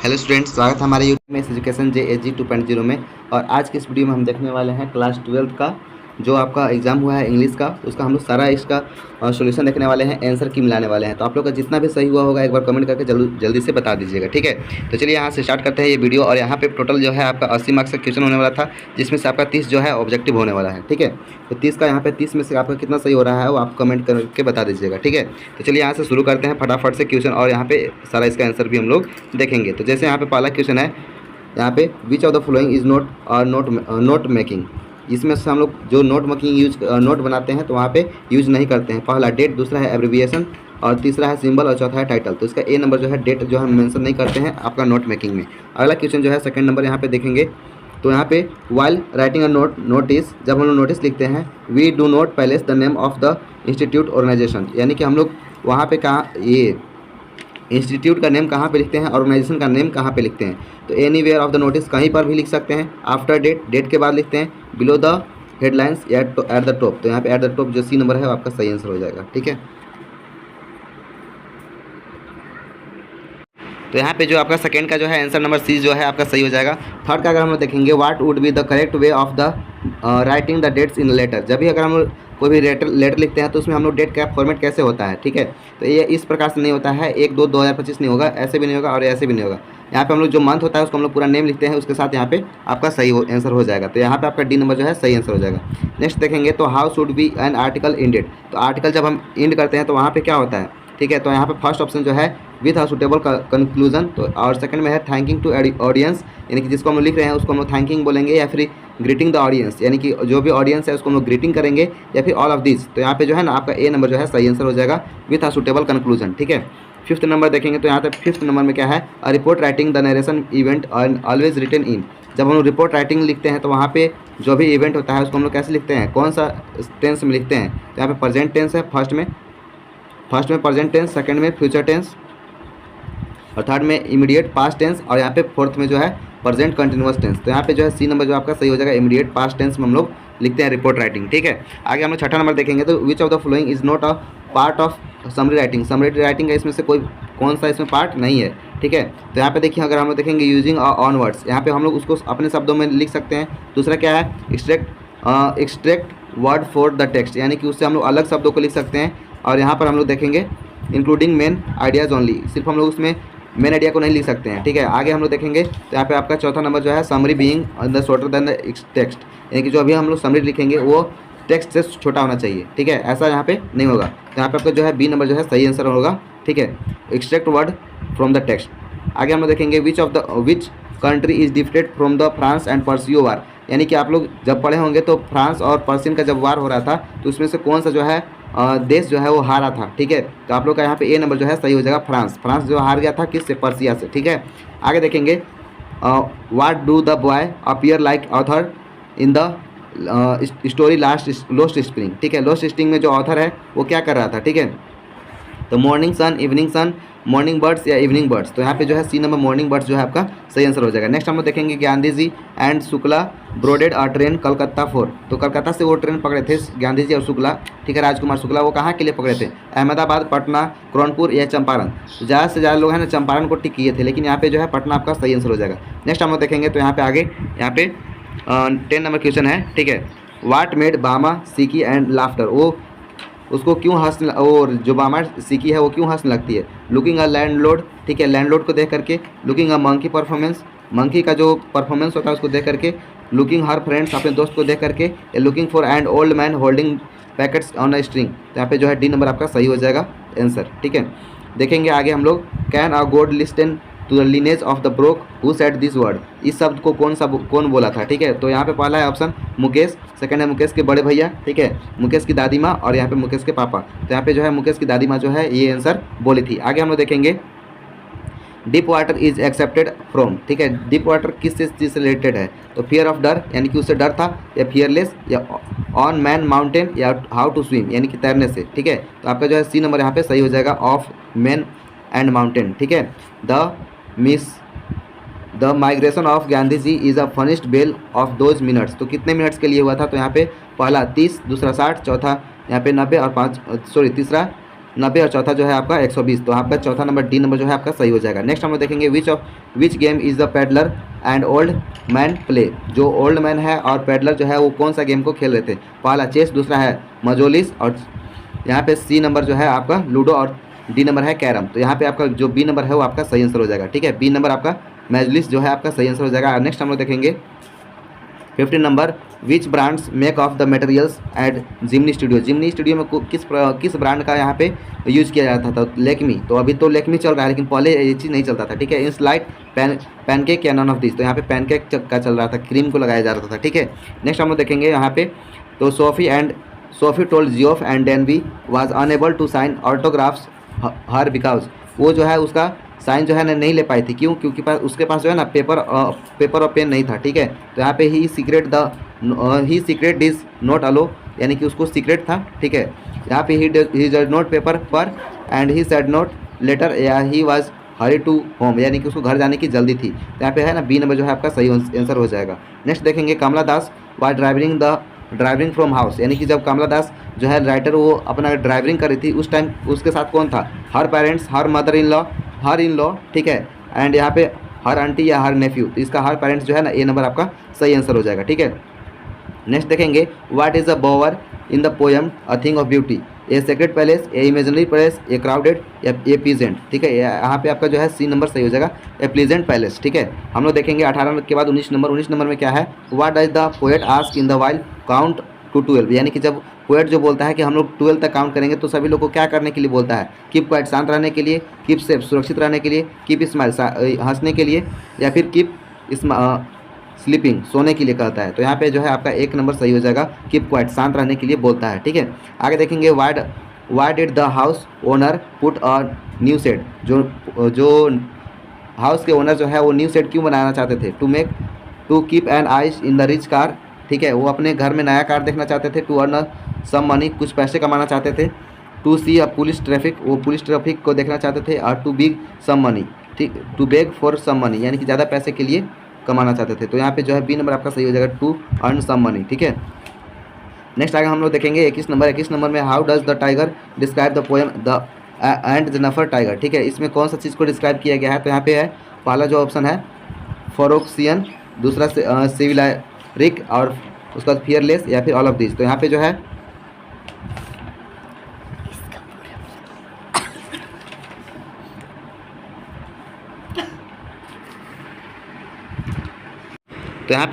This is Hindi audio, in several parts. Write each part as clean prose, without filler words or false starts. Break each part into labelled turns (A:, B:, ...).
A: हेलो स्टूडेंट्स, स्वागत है हमारे यूट्यूब में एजुकेशन JAG 2.0 में। और आज के इस वीडियो में हम देखने वाले हैं क्लास 12 का जो आपका एग्ज़ाम हुआ है इंग्लिश का, उसका हम लोग सारा इसका सॉल्यूशन देखने वाले हैं, आंसर की मिलाने वाले हैं। तो आप लोग का जितना भी सही हुआ होगा एक बार कमेंट करके जल्दी से बता दीजिएगा, ठीक है। तो चलिए यहाँ से स्टार्ट करते हैं ये वीडियो। और यहाँ पे टोटल जो है आपका 80 मार्क्स का क्वेश्चन होने वाला था, जिसमें से आपका 30 जो है ऑब्जेक्टिव होने वाला है, ठीक है। तो 30 का यहाँ पे 30 में से आपका कितना सही हो रहा है वो आप कमेंट करके बता दीजिएगा, ठीक है। तो चलिए यहाँ से शुरू करते हैं फटाफट से क्वेश्चन, और यहाँ पे सारा इसका आंसर भी हम लोग देखेंगे। तो जैसे यहाँ पे पहला क्वेश्चन है, यहाँ पे which of the following is note making. इसमें से हम लोग जो नोट मेकिंग नोट बनाते हैं तो वहाँ पे यूज नहीं करते हैं। पहला डेट, दूसरा है एब्रिविएशन, और तीसरा है सिंबल, और चौथा है टाइटल। तो इसका ए नंबर जो है डेट जो हम मेंशन नहीं करते हैं आपका नोट मेकिंग में। अगला क्वेश्चन जो है सेकंड नंबर यहाँ पे देखेंगे, तो यहाँ पे वाइल राइटिंग अ नोटिस, जब हम लोग नोटिस लिखते हैं, we do not place the name of the institute organisation, यानी कि हम लोग वहाँ पे कहाँ ये इंस्टीट्यूट का नेम कहाँ पे लिखते हैं, ऑर्गेनाइजेशन का नेम कहाँ पे लिखते हैं। तो एनीवेयर ऑफ द नोटिस कहीं पर भी लिख सकते हैं, आफ्टर डेट, डेट के बाद लिखते हैं, बिलो द हेडलाइंस या एट द टॉप। तो यहाँ पे एट द टॉप जो सी नंबर है वो आपका सही आंसर हो जाएगा, ठीक है। तो यहाँ पे जो आपका सेकंड का जो है आंसर नंबर सी जो है आपका सही हो जाएगा। थर्ड का अगर हम लोग देखेंगे, what would be the correct way of the writing the dates in letter. जब भी अगर हम लोग कोई भी लेटर लिखते हैं तो उसमें हम लोग डेट का फॉर्मेट कैसे होता है, ठीक है। तो ये इस प्रकार से नहीं होता है, 1/2/2025 नहीं होगा, ऐसे भी नहीं होगा और ऐसे भी नहीं होगा। यहाँ पे हम लोग जो मंथ होता है उसको हम लोग पूरा नेम लिखते हैं, उसके साथ यहाँ पे आपका सही आंसर हो जाएगा। तो यहाँ पे आपका डी नंबर जो है सही आंसर हो जाएगा। नेक्स्ट देखेंगे, तो how should be an article ended. तो आर्टिकल जब हम इंड करते हैं तो वहाँ पे क्या होता है, ठीक है। तो यहाँ पे फर्स्ट ऑप्शन जो है विथ अ सुटेबल कंक्लूजन, तो और सेकंड में है थैंकिंग टू ऑडियंस, यानी कि जिसको हम लोग लिख रहे हैं उसको हम लोग थैंकिंग बोलेंगे, या फिर ग्रीटिंग द ऑडियंस, यानी कि जो भी ऑडियंस है उसको हम लोग ग्रीटिंग करेंगे, या फिर ऑल ऑफ दिस। तो यहाँ पे जो है ना आपका ए नंबर जो है सही आंसर हो जाएगा, विथ अ सुटेबल कंक्लूजन, ठीक है। फिफ्थ नंबर देखेंगे, तो यहाँ पे फिफ्थ नंबर में क्या है, a report writing the narration event always written in. जब हम लोग रिपोर्ट राइटिंग लिखते हैं तो वहाँ पे जो भी इवेंट होता है उसको हम लोग कैसे लिखते हैं, कौन सा टेंस में लिखते हैं। तो यहाँ पे प्रेजेंट टेंस है फर्स्ट में प्रेजेंट टेंस, सेकंड में फ्यूचर टेंस, और थर्ड में इमीडिएट पास्ट टेंस, और यहाँ पे फोर्थ में जो है प्रेजेंट कंटिन्यूअस टेंस। तो यहाँ पे जो है सी नंबर जो आपका सही हो जाएगा, इमीडिएट पास्ट टेंस में हम लोग लिखते हैं रिपोर्ट राइटिंग, ठीक है। आगे हम लोग छठा नंबर देखेंगे, तो which of the following is not a part of summary writing. Summary writing का इसमें से कौन सा इसमें पार्ट नहीं है, ठीक है। तो यहाँ पे देखिए, अगर हम लोग देखेंगे यूजिंग ऑन वर्ड्स, यहाँ पे हम लोग उसको अपने शब्दों में लिख सकते हैं। दूसरा क्या है, extract word for the text, यानी कि उससे हम लोग अलग शब्दों को लिख सकते हैं। और यहाँ पर हम लोग देखेंगे इंक्लूडिंग मेन आइडियाज़ ओनली, सिर्फ हम लोग उसमें मेन आइडिया को नहीं लिख सकते हैं, ठीक है। आगे हम लोग देखेंगे, तो यहाँ पे आपका चौथा नंबर जो है summary being the shorter than the text, यानी कि जो अभी हम लोग समरी लिखेंगे वो टेक्स्ट से छोटा होना चाहिए, ठीक है। ऐसा यहाँ पे नहीं होगा। तो यहाँ पे आपका जो है बी नंबर जो है सही आंसर होगा, ठीक है, extract word from the text. आगे हम लोग देखेंगे, which country is different from the France and Persian war, यानी कि आप लोग जब पढ़े होंगे तो फ्रांस और पर्सियन का जब वार हो रहा था तो उसमें से कौन सा जो है देश जो है वो हारा था, ठीक है। तो आप लोग का यहाँ पे ए नंबर जो है सही हो जाएगा, फ्रांस जो हार गया था किससे, पर्सिया से, ठीक है। आगे देखेंगे, what do the boy appear like author in the story lost spring, ठीक है। लोस्ट स्प्रिंग में जो ऑथर है वो क्या कर रहा था, ठीक है। तो मॉर्निंग सन, इवनिंग सन, मॉर्निंग बर्ड्स या इवनिंग बर्ड्स। तो यहाँ पे जो है सी नंबर मॉर्निंग बर्ड्स जो है आपका सही आंसर हो जाएगा। नेक्स्ट हम लोग देखेंगे, Gandhi ji and Shukla boarded a train Calcutta for. तो कलकत्ता से वो ट्रेन पकड़े थे गांधी जी और शुक्ला, ठीक है, राजकुमार शुक्ला। वो कहाँ के लिए पकड़े थे, अहमदाबाद, पटना, कानपुर या चंपारण। तो ज़्यादा से ज़्यादा लोग हैं ना चंपारण को टिक किए थे, लेकिन यहाँ पे जो है पटना आपका सही आंसर हो जाएगा। नेक्स्ट हम लोग देखेंगे, तो यहाँ पे आगे यहाँ पे 10 नंबर क्वेश्चन है, ठीक है। वाट मेड बामा सीकी एंड लाफ्टर, वो उसको क्यों और जो बामा सीखी है वो क्यों हंसने लगती है। लुकिंग अ लैंडलॉर्ड, ठीक है, लैंडलॉर्ड को देख करके। Looking a monkey performance, monkey का जो परफॉर्मेंस होता है उसको देख करके। लुकिंग हर फ्रेंड्स, अपने दोस्त को देख करके। Looking for and old man holding packets on a string. तो यहाँ पे जो है डी नंबर आपका सही हो जाएगा आंसर, ठीक है। देखेंगे आगे हम लोग, can a god listen to the lineage of the brook who said this word. इस शब्द को कौन बोला था, ठीक है। तो यहाँ पे पहला है ऑप्शन मुकेश, सेकंड है मुकेश के बड़े भैया, ठीक है, मुकेश की दादी माँ, और यहाँ पे मुकेश के पापा। तो यहाँ पे जो है मुकेश की दादी माँ जो है ये आंसर बोली थी। आगे हम लोग देखेंगे, deep water is accepted from, ठीक है। डीप वाटर किस चीज़ से रिलेटेड है, तो फियर ऑफ डर, यानी कि उससे डर था, या फियरलेस, या ऑन मैन माउंटेन, या हाउ टू स्विम, यानी कि तैरने से, ठीक है। तो आपका जो है सी नंबर यहाँ पे सही हो जाएगा, ऑफ मैन एंड माउंटेन, ठीक है। The migration of Gandhi ji is a furnished bell of those minutes. तो कितने मिनट्स के लिए हुआ था, तो यहाँ पे पहला 30, दूसरा 60, चौथा यहाँ पे 90 और तीसरा 90 और चौथा जो है आपका 120। तो आपका चौथा नंबर डी नंबर जो है आपका सही हो जाएगा। नेक्स्ट हम लोग देखेंगे which game is the peddler and old man play. जो ओल्ड मैन है और पेडलर जो है वो कौन सा गेम को खेल रहे थे? पहला चेस, दूसरा है मजोलिस, और यहाँ पे सी नंबर जो है आपका लूडो, और डी नंबर है कैरम। तो यहाँ पे आपका जो बी नंबर है वो आपका सही आंसर हो जाएगा। ठीक है, बी नंबर आपका मजलिस जो है आपका सही आंसर हो जाएगा। नेक्स्ट हम लोग देखेंगे 15 number which brands make of the materials at Jimny studio. Jimny studio में किस ब्रांड का यहाँ पे यूज़ किया जाता था? तो लेक्मी। तो अभी तो लेक्मी चल रहा है, लेकिन पहले ये चीज़ नहीं चलता था। ठीक है, इन स्लाइड पैनकेक या नॉन ऑफ दिस। तो यहाँ पे पैनकेक का चल रहा था, क्रीम को लगाया जा रहा था। ठीक है, नेक्स्ट हम लोग देखेंगे यहाँ पे, तो Sophie told Geoff and Danny was unable to sign autographs her because. वो जो है उसका साइन जो है ना नहीं ले पाई थी। क्यों? क्योंकि उसके पास जो है ना पेपर और पेन नहीं था। ठीक है, तो यहाँ पे ही सीक्रेट डिज नॉट अलो, यानी कि उसको सीक्रेट था। ठीक है, यहाँ पे he does not paper par and he said not letter, या he was hurry to home, यानी कि उसको घर जाने की जल्दी थी। तो यहाँ पे है ना बी नंबर जो है आपका सही आंसर हो जाएगा। नेक्स्ट देखेंगे कमला दास वाज ड्राइविंग फ्रॉम हाउस, यानी कि जब कमला दास जो है राइटर वो अपना ड्राइविंग कर रही थी उस टाइम उसके साथ कौन था? Her parents, her mother in law, her in law. ठीक है, एंड यहाँ पे हर आंटी या हर नेफ्यू। तो इसका हर पेरेंट्स जो है ना ए नंबर आपका सही आंसर हो जाएगा। ठीक है, नेक्स्ट देखेंगे what is the bower in the poem a thing of beauty. A secret palace, a imaginary palace, a crowded, या ए प्लीजेंट। ठीक है, यहाँ पे आपका जो है सी नंबर सही हो जाएगा, ए प्लीजेंट पैलेस। ठीक है, हम लोग देखेंगे 18 के बाद 19 नंबर में क्या है? What does the poet ask in the while count to 12, यानी कि जब पोएट जो बोलता है कि हम लोग 12 तक काउंट करेंगे तो सभी लोग को क्या करने के लिए बोलता है? कीप क्वाइट, शांत रहने के लिए, कीप सेफ, सुरक्षित रहने के लिए, कीप स्माइल, हंसने के लिए, या फिर कीप स्लीपिंग, सोने के लिए कहता है। तो यहाँ पे जो है आपका एक नंबर सही हो जाएगा, कीप क्वाइट, शांत रहने के लिए बोलता है। ठीक है, आगे देखेंगे why did the house owner put a new set. जो हाउस के ओनर जो है वो न्यू सेट क्यों बनाना चाहते थे? To keep an eyes in the rich car. ठीक है, वो अपने घर में नया कार देखना चाहते थे। टू अर्न सम मनी, कुछ पैसे कमाना चाहते थे। To see a police traffic, वो पुलिस ट्रैफिक को देखना चाहते थे। और टू बिग सम मनी, ठीक, to beg for some money, यानी कि ज़्यादा पैसे के लिए कमाना चाहते थे। तो यहाँ पे जो है बी नंबर आपका सही हो जाएगा, टू अर्न सम मनी। ठीक है, नेक्स्ट आगे हम लोग देखेंगे 21 नंबर में how does the tiger describe the poem the and the nafar tiger. ठीक है, इसमें कौन सा चीज़ को डिस्क्राइब किया गया है? तो यहाँ पे है पहला जो ऑप्शन है फोरोक्सियन, दूसरा सिविलारिक, और उसका बाद फियरलेस, या फिर ऑल ऑफ दिस। तो यहाँ पे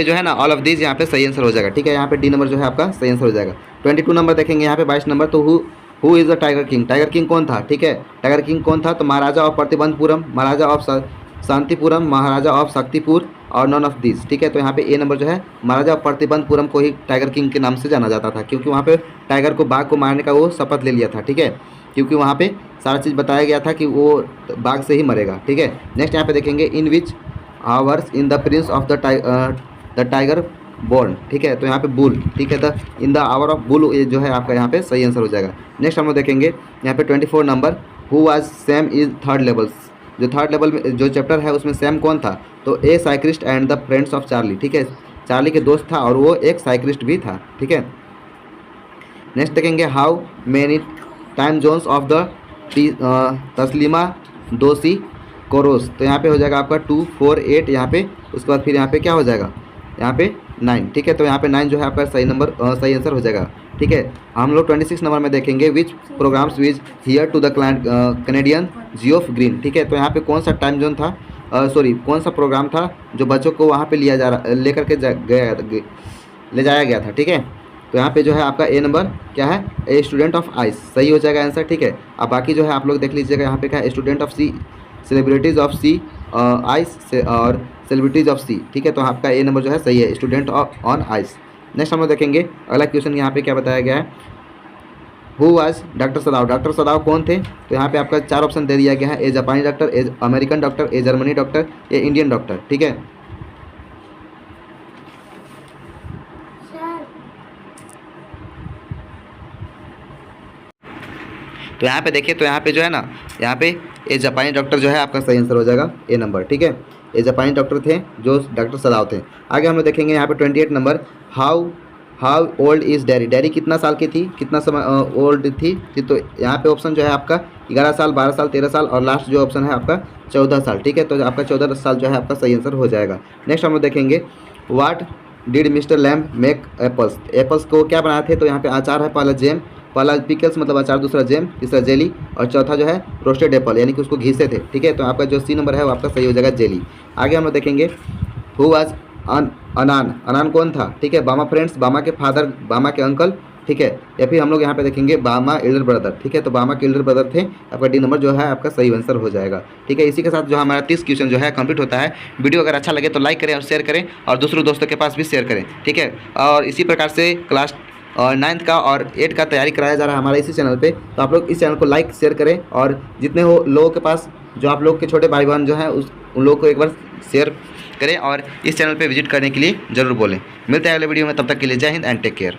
A: जो है ना ऑल ऑफ दिस यहाँ पे सही आंसर हो जाएगा। ठीक है, यहाँ पे डी नंबर जो है आपका सही आंसर हो जाएगा। 22 नंबर देखेंगे यहाँ पे 22 नंबर, तो who is the tiger king. Tiger king कौन था? ठीक है, टाइगर किंग कौन था? तो Maharaja of Pratibandhapuram, Maharaja of Shantipuram, Maharaja of Shaktipur, और नॉन ऑफ दिस। ठीक है, तो यहाँ पे ए नंबर जो है महाराजा ऑफ प्रतिबंधपुरम को ही टाइगर किंग के नाम से जाना जाता था, क्योंकि वहाँ पे टाइगर को बाघ को मारने का वो शपथ ले लिया था। ठीक है, क्योंकि वहाँ पे सारा चीज़ बताया गया था कि वो बाघ से ही मरेगा। ठीक है, नेक्स्ट यहाँ पे देखेंगे in which hours in the prince of the tiger born. ठीक है, तो यहाँ पे बुल। ठीक है, the in the hour of bull, ये जो है आपका यहाँ पे सही आंसर हो जाएगा। नेक्स्ट हम लोग देखेंगे यहाँ पे 24 नंबर, who was Sam is third level. जो थर्ड लेवल में जो चैप्टर है उसमें सैम कौन था? तो a cyclist and the friends of Charlie. ठीक है, चार्ली के दोस्त था और वो एक साइक्लिस्ट भी था। ठीक है, नेक्स्ट देखेंगे how many time zones of the तस्लीमा दोषी कोरोस। तो यहाँ पे हो जाएगा आपका 2, 4, 8, यहाँ पे उसके बाद फिर यहाँ पे क्या हो जाएगा? यहाँ पे 9। ठीक है, तो यहाँ पे 9 जो है आपका सही आंसर हो जाएगा। ठीक है, हम लोग 26 नंबर में देखेंगे which programmes was here to the Canadian Geoff Green. ठीक है, तो यहाँ पे कौन सा टाइम जोन था, कौन सा प्रोग्राम था जो बच्चों को वहाँ पे लेकर के ले जाया गया था। ठीक है, तो यहाँ पे जो है आपका ए नंबर क्या है? ए स्टूडेंट ऑफ आइस, सही हो जाएगा आंसर। ठीक है, अब बाकी जो है आप लोग देख लीजिएगा, यहाँ पे क्या है? Student of sea, celebrities of sea ice से, और सेलिब्रिटीज़ ऑफ सी। ठीक है, तो आपका ए नंबर जो है सही है, स्टूडेंट ऑन आइस। नेक्स्ट हम लोग देखेंगे अगला क्वेश्चन, यहाँ पे क्या बताया गया है? Who was doctor सदाव। डॉक्टर सदाव कौन थे? तो यहाँ पे आपका 4 ऑप्शन दे दिया गया है, ए जापानी doctor, A American doctor, A Germany doctor, A Indian doctor. ठीक है, तो यहाँ पे देखिए, तो यहाँ पे जो है ना, यहाँ पे ए जापानी डॉक्टर जो है आपका सही आंसर हो जाएगा, ए नंबर। ठीक है, ये जापानी डॉक्टर थे जो डॉक्टर सदाव थे। आगे हम लोग देखेंगे यहाँ पे 28 number, how how old is dairy, dairy कितना साल की थी, कितना समय ओल्ड थी। तो यहाँ पे ऑप्शन जो है आपका 11 साल, 12 साल, 13 साल और लास्ट जो ऑप्शन है आपका 14 साल। ठीक है, तो आपका 14 साल जो है आपका सही आंसर हो जाएगा। नेक्स्ट हम लोग देखेंगे what did mister lamb make apples, apples को क्या बनाए थे। तो यहाँ पे आचार है, पहला जेम, पहला पिकल्स मतलब अचार, दूसरा जेम, तीसरा जेली और चौथा जो है रोस्टेड एप्पल यानी कि उसको घिसे थे। ठीक है, तो आपका जो सी नंबर है वो आपका सही हो जाएगा जेली। आगे हम लोग देखेंगे हु वाज अनान, अनान कौन था। ठीक है, बामा फ्रेंड्स, बामा के फादर, बामा के अंकल। ठीक है, या फिर हम लोग यहाँ पे देखेंगे बामा एल्डर ब्रदर। ठीक है, तो बामा के एल्डर ब्रदर थे। आपका डी नंबर जो है आपका सही आंसर हो जाएगा। ठीक है, इसी के साथ जो हमारा 30 क्वेश्चन जो है कंप्लीट होता है। वीडियो अगर अच्छा लगे तो लाइक करें और शेयर करें और दूसरों दोस्तों के पास भी शेयर करें। ठीक है, और इसी प्रकार से क्लास 9th का और 8 का तैयारी कराया जा रहा है हमारे इसी चैनल पे। तो आप लोग इस चैनल को लाइक शेयर करें और जितने हो लोगों के पास जो आप लोग के छोटे भाई बहन जो हैं उन लोगों को एक बार शेयर करें और इस चैनल पे विजिट करने के लिए ज़रूर बोलें। मिलते हैं अगले वीडियो में, तब तक के लिए जय हिंद एंड टेक केयर।